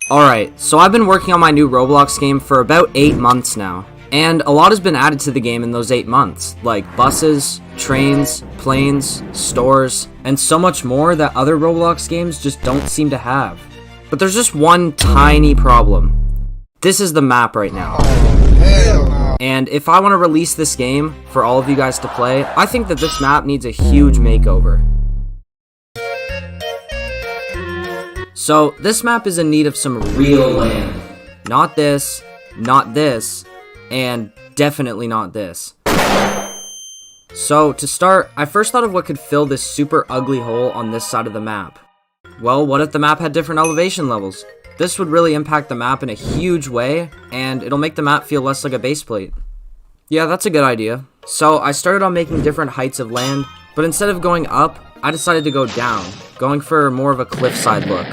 Alright, so I've been working on my new Roblox game for about 8 months now, and a lot has been added to the game in those 8 months, like buses, trains, planes, stores, and so much more that other Roblox games just don't seem to have. But there's just one tiny problem. This is the map right now. And if I want to release this game for all of you guys to play, I think that this map needs a huge makeover. So, this map is in need of some real land. Not this, and definitely not this. So, to start, I first thought of what could fill this super ugly hole on this side of the map. Well, what if the map had different elevation levels? This would really impact the map in a huge way, and it'll make the map feel less like a base plate. Yeah, that's a good idea. So, I started on making different heights of land, but instead of going up, I decided to go down, going for more of a cliffside look.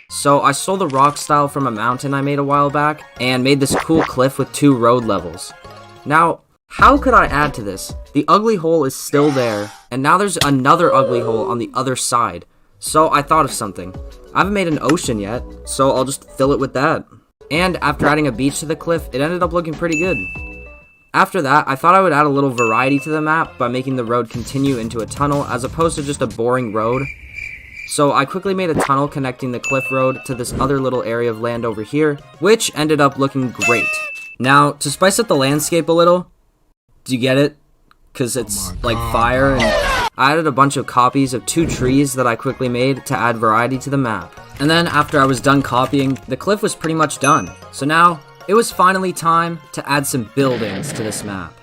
So I stole the rock style from a mountain I made a while back, and made this cool cliff with 2 road levels. Now, how could I add to this? The ugly hole is still there, and now there's another ugly hole on the other side. So I thought of something. I haven't made an ocean yet, so I'll just fill it with that. And after adding a beach to the cliff, it ended up looking pretty good. After that, I thought I would add a little variety to the map by making the road continue into a tunnel as opposed to just a boring road. So I quickly made a tunnel connecting the cliff road to this other little area of land over here, which ended up looking great. Now, to spice up the landscape a little, do you get it? Because it's like fire, and I added a bunch of copies of 2 trees that I quickly made to add variety to the map. And then after I was done copying, the cliff was pretty much done. So now, it was finally time to add some buildings to this map.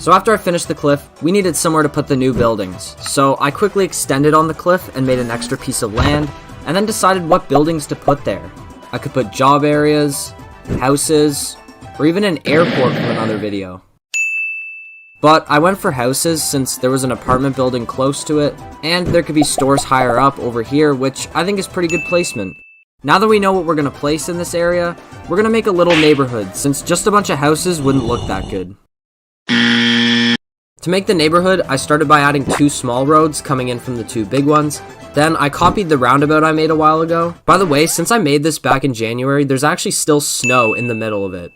So after I finished the cliff, we needed somewhere to put the new buildings. So I quickly extended on the cliff and made an extra piece of land, and then decided what buildings to put there. I could put job areas, houses, or even an airport from another video. But I went for houses since there was an apartment building close to it, and there could be stores higher up over here, which I think is pretty good placement. Now that we know what we're going to place in this area, we're going to make a little neighborhood, since just a bunch of houses wouldn't look that good. To make the neighborhood, I started by adding 2 small roads coming in from the 2 big ones. Then I copied the roundabout I made a while ago. By the way, since I made this back in January, there's actually still snow in the middle of it.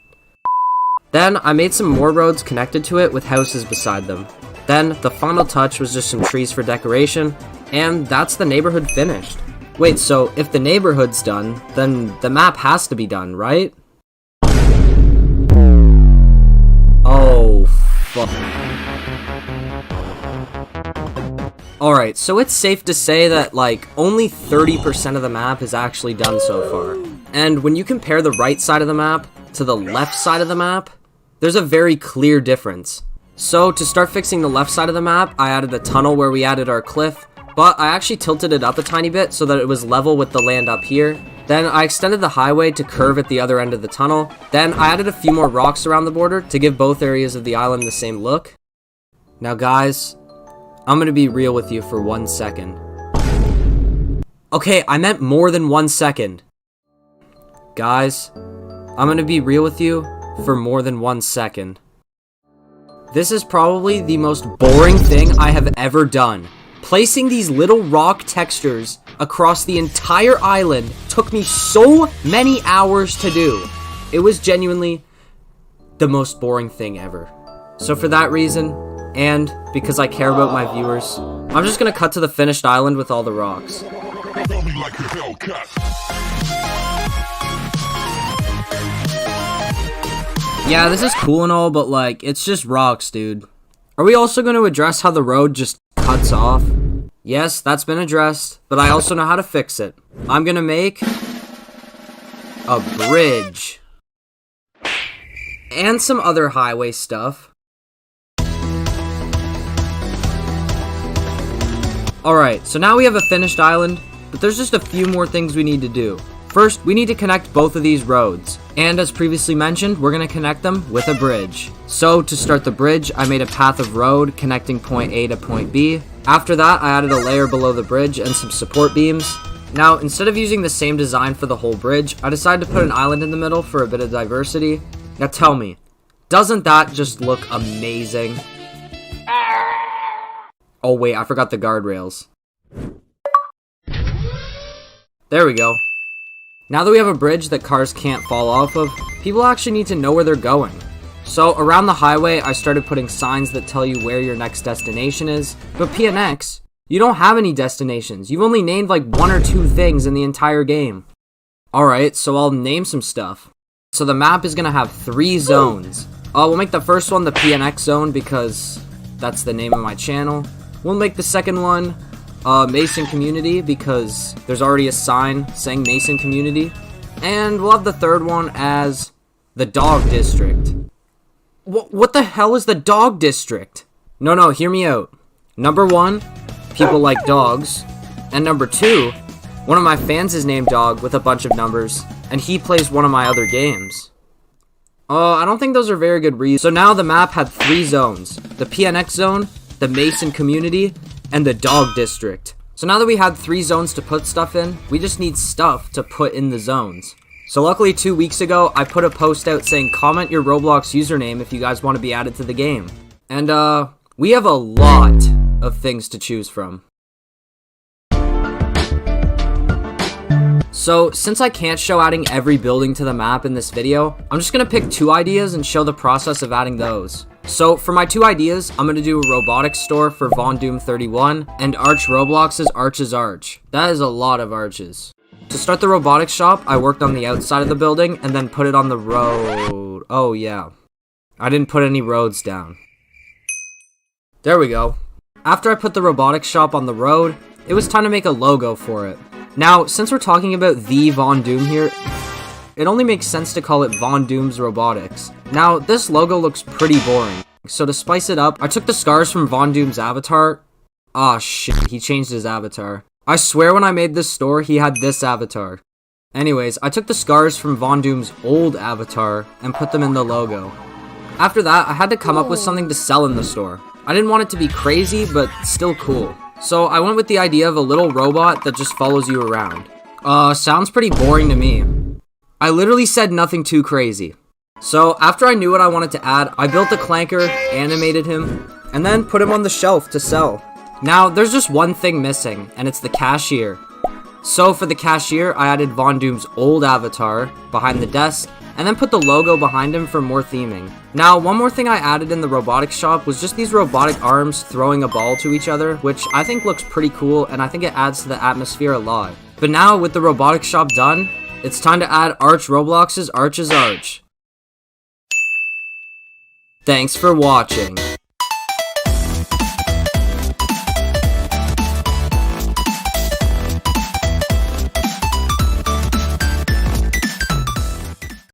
Then I made some more roads connected to it with houses beside them. Then the final touch was just some trees for decoration, and that's the neighborhood finished. Wait, so if the neighborhood's done, then the map has to be done, right? Oh, fuck. Alright, so it's safe to say that, like, only 30% of the map is actually done so far. And when you compare the right side of the map to the left side of the map, there's a very clear difference. So, to start fixing the left side of the map, I added a tunnel where we added our cliff, but I actually tilted it up a tiny bit so that it was level with the land up here. Then I extended the highway to curve at the other end of the tunnel. Then I added a few more rocks around the border to give both areas of the island the same look. Now guys, I'm gonna be real with you for 1 second. Okay, I meant more than 1 second. Guys, I'm gonna be real with you for more than 1 second. This is probably the most boring thing I have ever done. Placing these little rock textures across the entire island took me so many hours to do. It was genuinely the most boring thing ever. So for that reason, and because I care about my viewers, I'm just gonna cut to the finished island with all the rocks. Yeah, this is cool and all, but like, it's just rocks, dude. Are we also going to address how the road just cuts off? Yes, that's been addressed, but I also know how to fix it. I'm gonna make a bridge. And some other highway stuff. Alright, so now we have a finished island, but there's just a few more things we need to do. First, we need to connect both of these roads. And as previously mentioned, we're going to connect them with a bridge. So to start the bridge, I made a path of road connecting point A to point B. After that, I added a layer below the bridge and some support beams. Now, instead of using the same design for the whole bridge, I decided to put an island in the middle for a bit of diversity. Now tell me, doesn't that just look amazing? Oh wait, I forgot the guardrails. There we go. Now that we have a bridge that cars can't fall off of, people actually need to know where they're going. So around the highway, I started putting signs that tell you where your next destination is. But PNX, you don't have any destinations. You've only named like 1 or 2 things in the entire game. Alright, so I'll name some stuff. So the map is going to have 3 zones. We'll make the first one the PNX zone because that's the name of my channel. We'll make the second one Mason Community because there's already a sign saying Mason Community. And we'll have the third one as the Dog District. What the hell is the Dog District? No, hear me out. Number 1, people like dogs. And number 2, one of my fans is named Dog with a bunch of numbers, and he plays one of my other games. I don't think those are very good reasons. So now the map had 3 zones. The PNX zone, the Mason Community, and the Dog District. So now that we had 3 zones to put stuff in, we just need stuff to put in the zones. So luckily 2 weeks ago, I put a post out saying comment your Roblox username if you guys want to be added to the game. And we have a lot of things to choose from. So since I can't show adding every building to the map in this video, I'm just going to pick 2 ideas and show the process of adding those. So for my 2 ideas, I'm going to do a robotics store for Von Doom 31 and Arch Roblox's Arch's Arch. That is a lot of arches. To start the robotics shop, I worked on the outside of the building and then put it on the road. Oh yeah, I didn't put any roads down. There we go. After I put the robotics shop on the road, it was time to make a logo for it. Now, since we're talking about the Von Doom here, it only makes sense to call it Von Doom's Robotics. Now, this logo looks pretty boring, so to spice it up, I took the scars from Von Doom's avatar. Ah shit, he changed his avatar. I swear when I made this store, he had this avatar. Anyways, I took the scars from Von Doom's old avatar and put them in the logo. After that, I had to come up with something to sell in the store. I didn't want it to be crazy, but still cool. So I went with the idea of a little robot that just follows you around. Sounds pretty boring to me. I literally said nothing too crazy. So after I knew what I wanted to add, I built a clanker, animated him, and then put him on the shelf to sell. Now, there's just one thing missing, and it's the cashier. So for the cashier, I added Von Doom's old avatar behind the desk, and then put the logo behind him for more theming. Now, one more thing I added in the robotics shop was just these robotic arms throwing a ball to each other, which I think looks pretty cool, and I think it adds to the atmosphere a lot. But now, with the robotics shop done, it's time to add Arch Roblox's Arch's Arch. Thanks for watching.